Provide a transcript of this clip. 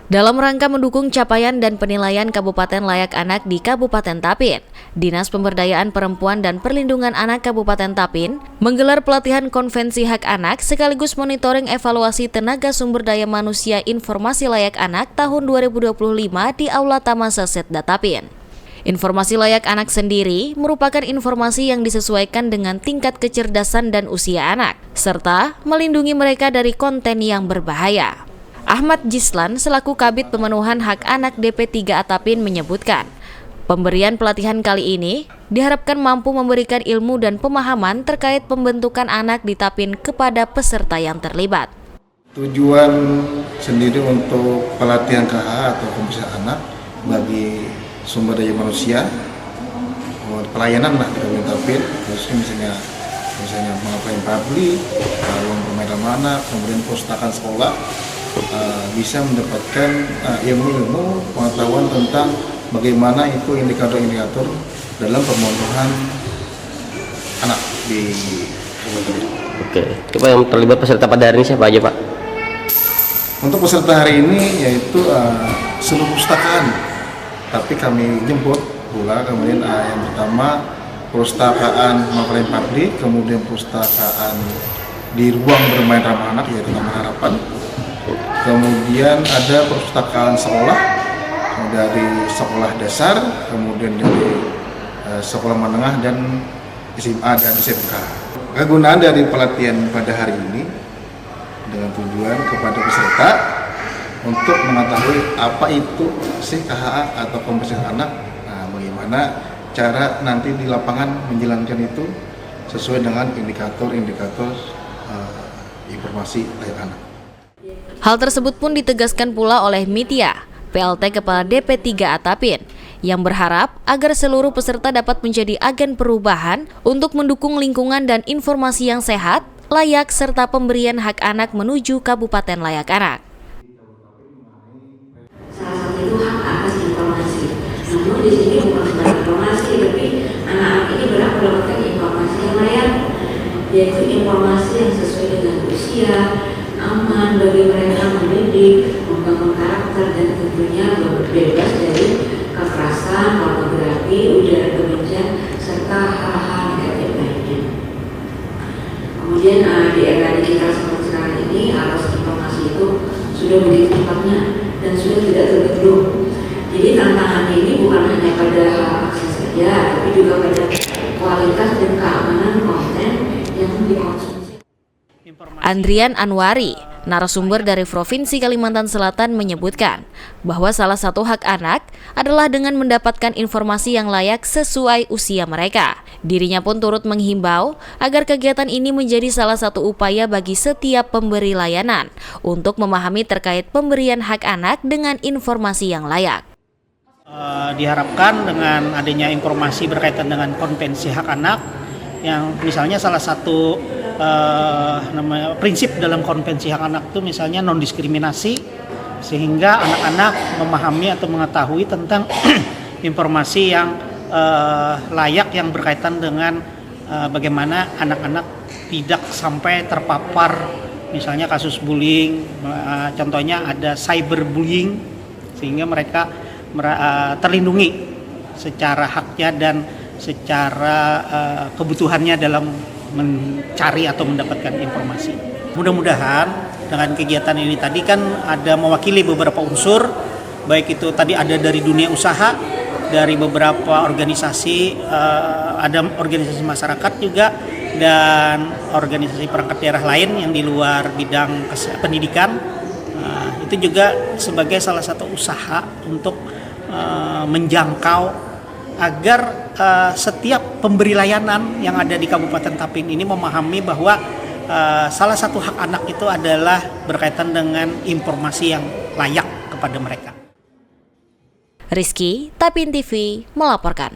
Dalam rangka mendukung capaian dan penilaian Kabupaten Layak Anak di Kabupaten Tapin, Dinas Pemberdayaan Perempuan dan Perlindungan Anak Kabupaten Tapin menggelar pelatihan konvensi hak anak sekaligus monitoring evaluasi tenaga sumber daya manusia informasi layak anak tahun 2025 di Aula Tamasa Setda Tapin. Informasi layak anak sendiri merupakan informasi yang disesuaikan dengan tingkat kecerdasan dan usia anak, serta melindungi mereka dari konten yang berbahaya. Ahmad Jislan selaku Kabid Pemenuhan Hak Anak DP3 Tapin menyebutkan, pemberian pelatihan kali ini diharapkan mampu memberikan ilmu dan pemahaman terkait pembentukan anak di Tapin kepada peserta yang terlibat. Tujuan sendiri untuk pelatihan KH atau kompetensi anak bagi sumber daya manusia, pelayanan lah di Kabupaten Tapin, khususnya misalnya pengapaian publik, ruang permainan anak, kemudian perpustakaan sekolah, bisa mendapatkan ilmu-ilmu pengetahuan tentang bagaimana itu indikator-indikator dalam pemenuhan anak di Kabupaten. Oke, coba yang terlibat peserta pada hari ini siapa aja, Pak? Untuk peserta hari ini yaitu seluruh perpustakaan, tapi kami jemput pula. Kemudian yang pertama perpustakaan pengapaian publik, kemudian perpustakaan di ruang bermain ramah anak yaitu Taman Harapan. Kemudian ada perpustakaan sekolah dari sekolah dasar, kemudian dari sekolah menengah dan SMA dan SMK. Kegunaan dari pelatihan pada hari ini dengan tujuan kepada peserta untuk mengetahui apa itu sih KHA atau kompetensi anak, bagaimana cara nanti di lapangan menjalankan itu sesuai dengan indikator-indikator informasi layak anak. Hal tersebut pun ditegaskan pula oleh Mitya, PLT Kepala DP3 Tapin, yang berharap agar seluruh peserta dapat menjadi agen perubahan untuk mendukung lingkungan dan informasi yang sehat, layak, serta pemberian hak anak menuju Kabupaten Layak Anak. Salah satu itu hak atas informasi. Namun di sini bukan sekedar informasi, tapi anak-anak ini berhak mendapatkan informasi yang layak, yaitu informasi yang sesuai dengan usia, aman bagi mereka mendidik, membangun karakter, dan tentunya bebas dari kekerasan, pornografi, ujaran kebencian, serta hal-hal negatif lainnya. Kemudian di era digital seperti sekarang ini, arus informasi itu sudah begitu cepatnya dan sudah tidak terbendung. Jadi tantangannya ini bukan hanya pada akses saja, tapi juga pada kualitas dan keamanan konten yang dikonsumsi. Andrian Anwari, narasumber dari Provinsi Kalimantan Selatan, menyebutkan bahwa salah satu hak anak adalah dengan mendapatkan informasi yang layak sesuai usia mereka. Dirinya pun turut menghimbau agar kegiatan ini menjadi salah satu upaya bagi setiap pemberi layanan untuk memahami terkait pemberian hak anak dengan informasi yang layak. Diharapkan dengan adanya informasi berkaitan dengan konvensi hak anak, yang misalnya salah satu prinsip dalam konvensi hak anak itu misalnya non-diskriminasi, sehingga anak-anak memahami atau mengetahui tentang informasi yang layak yang berkaitan dengan bagaimana anak-anak tidak sampai terpapar misalnya kasus bullying, contohnya ada cyberbullying, sehingga mereka terlindungi secara haknya dan secara kebutuhannya dalam mencari atau mendapatkan informasi. Mudah-mudahan dengan kegiatan ini tadi kan ada mewakili beberapa unsur, baik itu tadi ada dari dunia usaha, dari beberapa organisasi, ada organisasi masyarakat juga, dan organisasi perangkat daerah lain yang di luar bidang pendidikan. Itu juga sebagai salah satu usaha untuk menjangkau agar setiap pemberi layanan yang ada di Kabupaten Tapin ini memahami bahwa salah satu hak anak itu adalah berkaitan dengan informasi yang layak kepada mereka. Rizky, Tapin TV melaporkan.